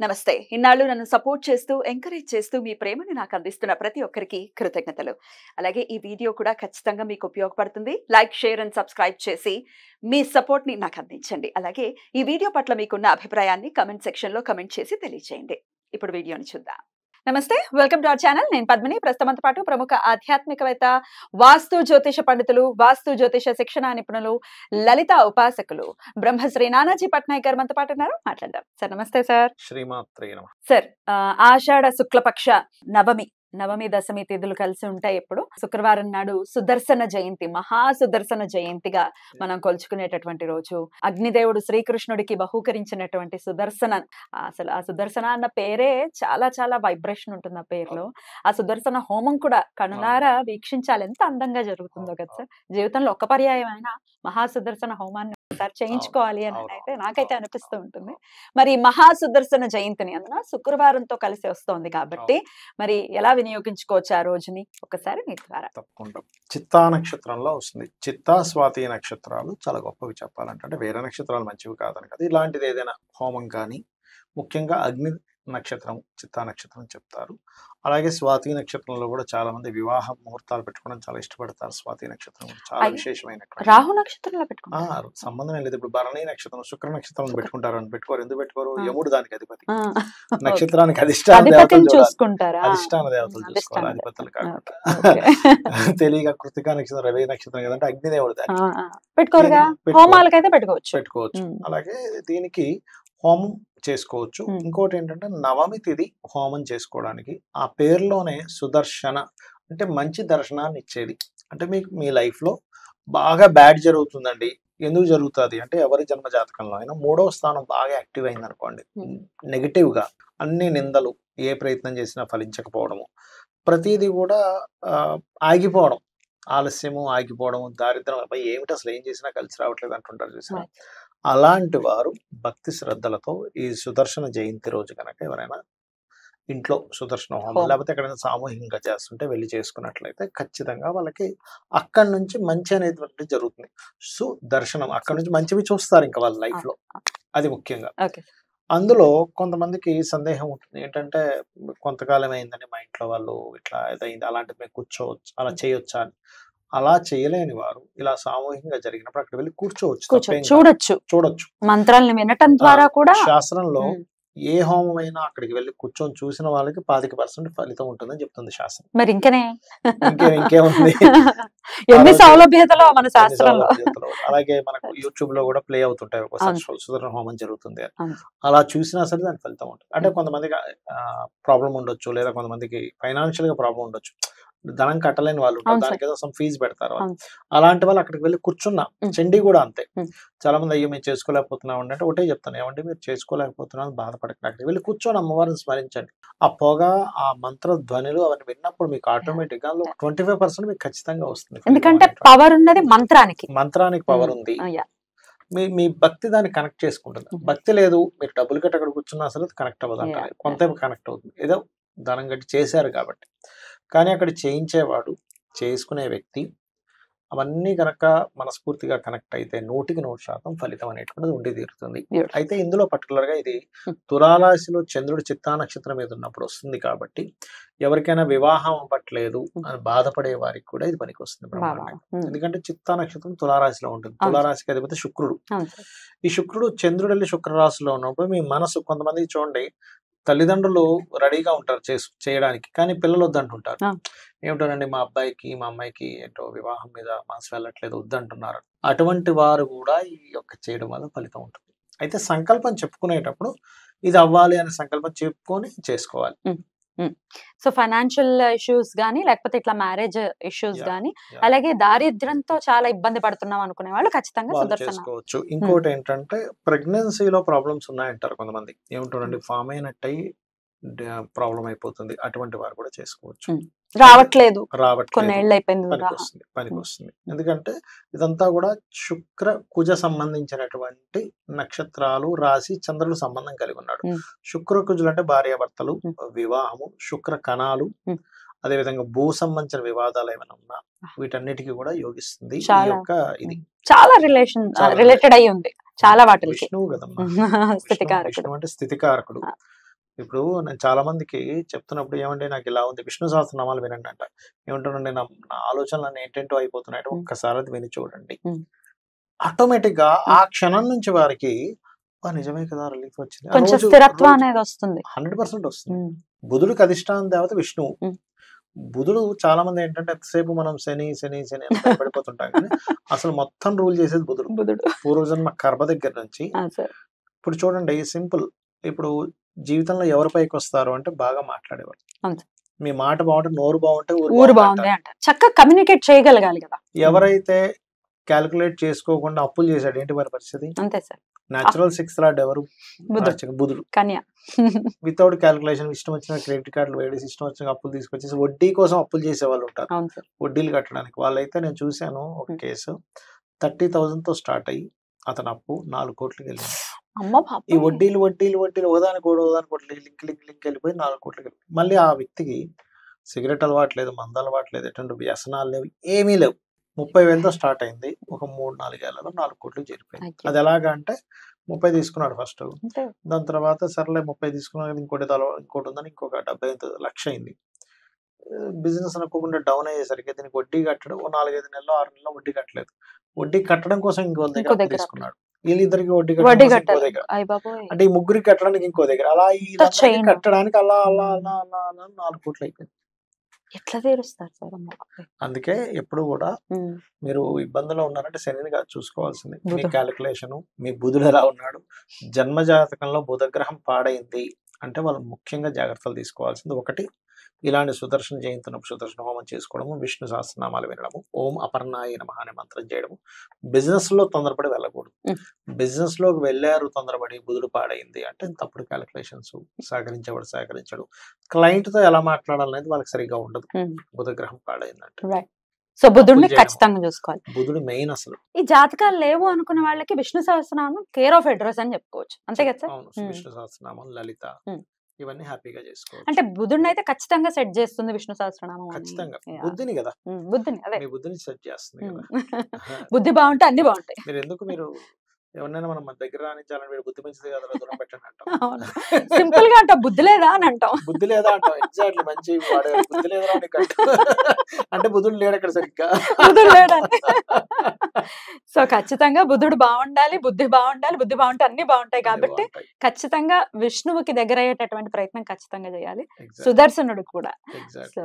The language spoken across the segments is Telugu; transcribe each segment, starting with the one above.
నమస్తే. ఇన్నాళ్ళు నన్ను సపోర్ట్ చేస్తూ, ఎంకరేజ్ చేస్తూ మీ ప్రేమని నాకు అందిస్తున్న ప్రతి ఒక్కరికి కృతజ్ఞతలు. అలాగే ఈ వీడియో కూడా ఖచ్చితంగా మీకు ఉపయోగపడుతుంది. లైక్, షేర్ అండ్ సబ్స్క్రైబ్ చేసి మీ సపోర్ట్‌ని నాకు అందించండి. అలాగే ఈ వీడియో పట్ల మీకున్న అభిప్రాయాన్ని కామెంట్ సెక్షన్‌లో కామెంట్ చేసి తెలియజేయండి. ఇప్పుడు వీడియోని చూద్దాం. నమస్తే. Welcome to our channel. నేను పద్మిని. ప్రస్తుతంతో పాటు ప్రముఖ ఆధ్యాత్మికవేత్త, వాస్తు జ్యోతిష పండితులు, వాస్తు జ్యోతిష శిక్షణ నిపుణులు, లలిత ఉపాసకులు బ్రహ్మశ్రీ నానాజీ పట్నాయక్ గారు మనతో పాటు ఉన్నారు. మాట్లాడదాం. సార్ నమస్తే సార్. శ్రీమాత్రే నమః. సార్ ఆషాఢ శుక్లపక్ష నవమి దశమి తిథులు కలిసి ఉంటాయి. ఎప్పుడు శుక్రవారం నాడు సుదర్శన జయంతి, మహా సుదర్శన జయంతిగా మనం కొలుచుకునేటటువంటి రోజు. అగ్నిదేవుడు శ్రీకృష్ణుడికి బహూకరించినటువంటి సుదర్శన, అసలు ఆ సుదర్శన అన్న పేరే చాలా చాలా వైబ్రేషన్ ఉంటుంది ఆ పేరులో. ఆ సుదర్శన హోమం కూడా కనులారా వీక్షించాలి, ఎంత అందంగా జరుగుతుందో కదా సార్. జీవితంలో ఒక పర్యాయమైన మహా సుదర్శన హోమాన్ని ఒకసారి చేయించుకోవాలి అని అయితే నాకైతే అనిపిస్తూ ఉంటుంది. మరి మహా సుదర్శన జయంతిని అందున శుక్రవారంతో కలిసి వస్తోంది కాబట్టి మరి ఎలా వినియోగించుకోవచ్చు ఆ రోజుని ఒకసారి మీ ద్వారా? తప్పకుండా. చిత్తా నక్షత్రంలో వస్తుంది. చిత్తా, స్వాతి నక్షత్రాలు చాలా గొప్పవి చెప్పాలంటే. అంటే వేరే నక్షత్రాలు మంచివి కాదని కదా, ఇలాంటిది ఏదైనా హోమం కానీ, ముఖ్యంగా అగ్ని నక్షత్రం, చిత్తా నక్షత్రం చెప్తారు. అలాగే స్వాతి నక్షత్రంలో కూడా చాలా మంది వివాహ ముహూర్తాలు పెట్టుకోవడం చాలా ఇష్టపడతారు. స్వాతి నక్షత్రం చాలా విశేషమైనటువంటి. రాహు నక్షత్రంలో పెట్టుకుంటారు. సంబంధం లేదు. ఇప్పుడు భరణి నక్షత్రం, శుక్ర నక్షత్రం పెట్టుకుంటారు అని పెట్టుకోరు. ఎందుకు పెట్టుకోరు? యముడు దానికి అధిపతి. నక్షత్రానికి అధిష్టాన దేవతలు చూసుకుంటారు. అధిష్టాన దేవతలు చూసుకోవాలి, అధిపతులు కాకుండా. తెలియక కృతికా నక్షత్రం, రవి నక్షత్రం కదంటే అగ్నిదేవుడు దానికి పెట్టుకోరుగా. హోమాలకైతే పెట్టుకోవచ్చు. అలాగే దీనికి హోమం చేసుకోవచ్చు. ఇంకోటి ఏంటంటే నవమి తిథి హోమం చేసుకోవడానికి ఆ పేరులోనే సుదర్శన అంటే మంచి దర్శనాన్ని ఇచ్చేది. అంటే మీకు మీ లైఫ్ లో బాగా బ్యాడ్ జరుగుతుందండి. ఎందుకు జరుగుతుంది అంటే, ఎవరి జన్మ జాతకంలో అయినా 3వ స్థానం బాగా యాక్టివ్ అయింది అనుకోండి, నెగిటివ్ గా అన్ని నిందలు, ఏ ప్రయత్నం చేసినా ఫలించకపోవడము, ప్రతిదీ కూడా ఆగిపోవడం, ఆలస్యము, ఆగిపోవడం, దారిద్రం, అబ్బాయి ఏమిటి అసలు ఏం చేసినా కలిసి రావట్లేదు అంటుంటారు చూసినా. అలాంటి వారు భక్తి శ్రద్ధలతో ఈ సుదర్శన జయంతి రోజు కనుక ఎవరైనా ఇంట్లో సుదర్శన హోమం లేకపోతే ఎక్కడైనా సామూహికంగా చేస్తుంటే వెళ్ళి చేసుకున్నట్లయితే ఖచ్చితంగా వాళ్ళకి అక్కడి నుంచి మంచి అనేది జరుగుతుంది. సుదర్శనం అక్కడి నుంచి మంచివి చూస్తారు ఇంకా వాళ్ళ లైఫ్ లో. అది ముఖ్యంగా. అందులో కొంతమందికి సందేహం ఉంటుంది ఏంటంటే, కొంతకాలం అయిందని మా ఇంట్లో వాళ్ళు ఇట్లా ఏదైంది, అలాంటివి మేము కూర్చోవచ్చు, అలా చేయొచ్చా అని. అలా చేయలేని వారు ఇలా సామూహికంగా జరిగినప్పుడు అక్కడ వెళ్ళి చూడొచ్చు. మంత్రాలను వినటం ద్వారా కూడా శాస్త్రంలో ఏ హోమం అయినా అక్కడికి వెళ్ళి కూర్చొని చూసిన వాళ్ళకి 25% ఫలితం ఉంటుందని చెప్తుంది శాస్త్రం. మరి ఇంకేముంది, ఎన్ని సౌలభ్యతలో మన శాస్త్రంలో. అలాగే మనకు యూట్యూబ్ లో కూడా ప్లే అవుతుంటాయి ఒకసారి సుదర్శన హోమం జరుగుతుంది. అలా చూసినా సరే దాని ఫలితం ఉంటుంది. అంటే కొంతమందికి ప్రాబ్లం ఉండొచ్చు, లేదా కొంతమందికి ఫైనాన్షియల్ గా ప్రాబ్లం ఉండొచ్చు, ధనం కట్టలేని వాళ్ళు ఉంటారు, దానికి ఏదో ఫీజు పెడతారు. అలాంటి వాళ్ళు అక్కడికి వెళ్ళి కూర్చున్నా. చండీ కూడా అంతే. చాలా మంది అయ్యో మేము చేసుకోలేకపోతున్నాం అంటే ఒకటే చెప్తాను, ఏమంటే మీరు చేసుకోలేకపోతున్నాం బాధపడకండి, అక్కడికి వెళ్ళి కూర్చొని అమ్మవారిని స్మరించండి. ఆ పొగ, ఆ మంత్ర ధ్వనులు అవన్నీ విన్నప్పుడు మీకు ఆటోమేటిక్ గా 25% మీకు ఖచ్చితంగా వస్తుంది. ఎందుకంటే పవర్ ఉన్నది మంత్రానికి పవర్ ఉంది. మీ భక్తి దాన్ని కనెక్ట్ చేసుకుంటుంది. భక్తి లేదు, మీరు డబ్బులు కట్టి అక్కడ కూర్చున్నా అసలు కనెక్ట్ అవ్వదు అంటారు. కొంత కనెక్ట్ అవుతుంది, ఏదో ధనం కట్టి చేశారు కాబట్టి. కానీ అక్కడ చేయించేవాడు, చేసుకునే వ్యక్తి అవన్నీ కనుక మనస్ఫూర్తిగా కనెక్ట్ అయితే 100% ఫలితం అనేటువంటిది ఉండి తీరుతుంది. అయితే ఇందులో పర్టికులర్ గా ఇది తులారాశిలో చంద్రుడు చిత్తా నక్షత్రం మీద ఉన్నప్పుడు వస్తుంది కాబట్టి ఎవరికైనా వివాహం అవ్వట్లేదు అని బాధపడే వారికి కూడా ఇది పనికి వస్తుంది బ్రహ్మాండంగా. ఎందుకంటే చిత్తా నక్షత్రం తులారాశిలో ఉంటుంది. తులారాశికి అధిపతి శుక్రుడు. ఈ శుక్రుడు, చంద్రుడు వెళ్ళి శుక్రరాశిలో ఉన్నప్పుడు మీ మనసు, కొంతమంది చూడండి తల్లిదండ్రులు రెడీగా ఉంటారు చేయడానికి, కానీ పిల్లలు వద్దంటుంటారు. ఏమిటోనండి మా అబ్బాయికి మా అమ్మాయికి ఏంటో వివాహం మీద మనసు వెళ్ళట్లేదు, వద్దంటున్నారు. అటువంటి వారు కూడా ఈ యొక్క చేయడం వల్ల ఫలితం ఉంటుంది. అయితే సంకల్పం చెప్పుకునేటప్పుడు ఇది అవ్వాలి అనే సంకల్పం చెప్పుకొని చేసుకోవాలి. సో ఫైనాన్షియల్ ఇష్యూస్ గానీ, లేకపోతే ఇట్లా మ్యారేజ్ ఇష్యూస్ గానీ, అలాగే దారిద్ర్యంతో చాలా ఇబ్బంది పడుతున్నాం అనుకునే వాళ్ళు ఖచ్చితంగా చేసుకోవచ్చు. ఇంకోటి ఏంటంటే, ప్రెగ్నెన్సీలో ప్రాబ్లమ్స్ ఉన్నాయంటారు కొంతమంది. ఏమిటోనండి ఫామ్ అయినట్టయి ప్రాబ్లం అయిపోతుంది, అటువంటి వారు కూడా చేసుకోవచ్చు. రావట్లేదు పనికి వస్తుంది. ఎందుకంటే ఇదంతా కూడా శుక్ర కుజ సంబంధించినటువంటి నక్షత్రాలు, రాశి, చంద్రుడు సంబంధం కలిగి ఉన్నాడు. శుక్ర కుజులు అంటే భార్యాభర్తలు, వివాహము, శుక్ర కణాలు, అదే విధంగా భూ సంబంధించిన వివాదాలు ఏమైనా ఉన్నా వీటన్నిటికీ కూడా యోగిస్తుంది. ఈ యొక్క ఇది చాలా రిలేటెడ్ అయి ఉంది చాలా వాటికి. విష్ణువు కదమ్మా, విష్ణువు అంటే స్థితికారకుడు. ఇప్పుడు నేను చాలా మందికి చెప్తున్నప్పుడు ఏమంటే నాకు ఇలా ఉంది విష్ణు సహస్రనామాలు వినండి అంట. ఏమంటానండి నా నా ఆలోచనలు ఏంటేంటో అయిపోతున్నాయి. ఒక్కసారి అది విని చూడండి. ఆటోమేటిక్ గా ఆ క్షణం నుంచి వారికి నిజమే కదా రిలీఫ్ వచ్చింది. కొంచెం స్థిరత్వం అనేది వస్తుంది. 100% వస్తుంది. బుధుడికి అధిష్టాన దేవత విష్ణువు. బుధుడు చాలా మంది ఏంటంటే ఎంతసేపు మనం శని శని శని అని భయపడిపోతుంటాం కానీ అసలు మొత్తం రూల్ చేసేది బుధుడు. పూర్వజన్మ కర్మ దగ్గర నుంచి ఇప్పుడు చూడండి సింపుల్. ఇప్పుడు జీవితంలో ఎవరి పైకి వస్తారు అంటే బాగా మాట్లాడేవారు. మీ మాట బాగుంటే నోరు బాగుంటే ఊరు బాగుంది అంట. చక్కగా కమ్యూనికేట్ చేయగలగాలి కదా. ఎవరైతే క్యాలిక్యులేట్ చేసుకోకుండా అప్పులు చేశాడు ఏంటి వారి పరిస్థితి? అంతే సార్. న్యాచురల్ 6th లార్డ్ ఎవరు? బుధుడు. కన్యా. వితౌట్ క్యాలిక్యులేషన్ ఇష్టం వచ్చిన క్రెడిట్ కార్డులు వేడేసి ఇష్టం వచ్చిన అప్పులు తీసుకొచ్చేసి వడ్డీ కోసం అప్పులు చేసే వాళ్ళు ఉంటారు. వడ్డీలు కట్టడానికి. వాళ్ళైతే నేను చూశాను ఒక కేసు 30,000 తో స్టార్ట్ అయ్యి అతను అప్పు 4 కోట్లకి వెళ్ళింది. ఈ వడ్డీలు ఒకదానికి లింక్ వెళ్ళిపోయి 4 కోట్లకి వెళ్ళింది. మళ్ళీ ఆ వ్యక్తికి సిగరెట్ అలవాటు లేదు, మందు అలవాటు లేదు, ఎటువంటి వ్యసనాలు లేవు, ఏమీ లేవు. 30,000తో స్టార్ట్ అయింది. ఒక 3-4 ఏళ్లలో 4 కోట్లకు చేరిపోయింది. అది ఎలాగా అంటే 30 తీసుకున్నాడు ఫస్ట్. దాని తర్వాత సర్లే 30 తీసుకున్నాడు, ఇంకోటి ఉందని ఇంకొక 70 లక్ష అయింది. బిజినెస్ అనుకోకుండా డౌన్ అయ్యేసరికి దీనికి వడ్డీ కట్టడం 4-5 నెలలో 6 నెలలో వడ్డీ కట్టలేదు. వడ్డీ కట్టడం కోసం ఇంకో దగ్గర తీసుకున్నాడు. వీళ్ళిద్దరికి వడ్డీ కట్టడం అంటే ఈ ముగ్గురికి కట్టడానికి ఇంకో దగ్గర అలా కట్టడానికి అలా 4 కోట్లు అయిపోయింది. ఎట్లా తీరుస్తారు సార్? అందుకే ఎప్పుడు కూడా మీరు ఇబ్బందులో ఉన్నారంటే శనిని కాదు చూసుకోవాల్సింది. మీ క్యాలిక్యులేషన్, మీ బుధుడు ఎలా ఉన్నాడు, జన్మ జాతకంలో బుధగ్రహం పాడైంది అంటే వాళ్ళు ముఖ్యంగా జాగ్రత్తలు తీసుకోవాల్సింది. ఒకటి, ఇలాంటి సుదర్శన జయంతి సుదర్శన హోమం చేసుకోవడము, విష్ణు సహస్రనామాలు వినడము, ఓం అపర్ణాయ నమః అనే మంత్రం చేయడము. బిజినెస్ లో తొందరపడి వెళ్ళకూడదు. బిజినెస్ లోకి వెళ్ళారు తొందరపడి బుధుడు పాడైంది అంటే తప్పుడు క్యాలిక్యులేషన్స్, సహకరించడు. క్లయింట్ తో ఎలా మాట్లాడాలనేది వాళ్ళకి సరిగ్గా ఉండదు బుధగ్రహం పాడైందంటే. సో బుధుడిని ఖచ్చితంగా చూసుకోవాలి. బుధుడు మెయిన్. అసలు ఈ జాతకాలు లేవు అనుకున్న వాళ్ళకి Vishnu Sahasranamam care of address అని చెప్పుకోవచ్చు. అంతే కదా సార్? విష్ణు సహస్రనామం, లలిత ఇవన్నీ హ్యాపీగా చేసుకోవచ్చు. అంటే బుధుడిని అయితే ఖచ్చితంగా సెట్ చేస్తుంది విష్ణు సహస్రనామం. ఖచ్చితంగా బుద్ధిని కదా, బుద్ధిని సెట్ చేస్తుంది కదా. బుద్ధి బాగుంటే అన్ని బాగుంటాయి. మీరు ఎందుకు ఎవరినైనా మనం మన దగ్గర రానించాలని వీడు బుద్ధి మంచిది కదా దూరం పెట్టండి అంటాం. సింపుల్ గా అంటాం, బుద్ధి లేదా అని అంటాం. బుద్ధి లేదా అంటాం. ఎగ్జాక్ట్లీ. మంచి వాడే బుద్ధి లేదా అంటే బుద్ధుడు లేడు అక్కడ సరిగ్గా. బుద్ధుడు లేడని. సో ఖచ్చితంగా బుధుడు బాగుండాలి, బుద్ధి బాగుండాలి. బుద్ధి బాగుంటే అన్ని బాగుంటాయి కాబట్టి ఖచ్చితంగా విష్ణువుకి దగ్గర అయ్యేటటువంటి ప్రయత్నం ఖచ్చితంగా చేయాలి. సుదర్శనుడు కూడా. సో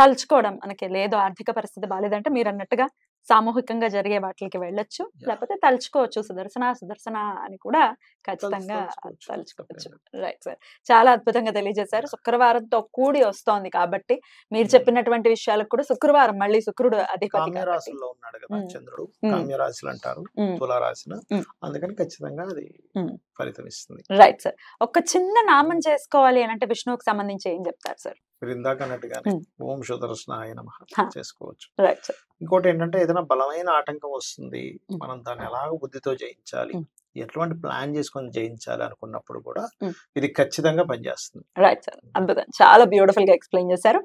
తలుచుకోవడం మనకి లేదు, ఆర్థిక పరిస్థితి బాగాలేదంటే మీరు అన్నట్టుగా సామూహికంగా జరిగే వాటికి వెళ్ళొచ్చు, లేకపోతే తలుచుకోవచ్చు సుదర్శన అని కూడా ఖచ్చితంగా తలుచుకోవచ్చు. రైట్ సార్, చాలా అద్భుతంగా తెలియజేశారు. శుక్రవారంతో కూడి వస్తోంది కాబట్టి మీరు చెప్పినటువంటి విషయాలకు కూడా శుక్రవారం మళ్ళీ శుక్రుడు అధిపతి రాశిలో ఉన్నాడు కదా చంద్రుడు, కామ్య రాశులు అంటారు తులా రాశిలో, అందుకని ఖచ్చితంగా అది ఫలితం ఇస్తుంది. రైట్ సార్, ఒక చిన్న నామం చేసుకోవాలి అని అంటే విష్ణువుకి సంబంధించి ఏం చెప్తారు సార్? మీరు ఇందాక అన్నట్టుగానే ఓం సుదర్శనాయ నమః చేసుకోవచ్చు. ఇంకోటి ఏంటంటే ఏదైనా బలమైన ఆటంకం వస్తుంది, మనం దాన్ని ఎలాగ బుద్ధితో జయించాలి, ఎటువంటి ప్లాన్ చేసుకొని జయించాలి అనుకున్నప్పుడు కూడా ఇది ఖచ్చితంగా పనిచేస్తుంది. రైట్ సార్, అద్భుతం, చాలా బ్యూటిఫుల్ గా ఎక్స్ప్లెయిన్ చేశారు.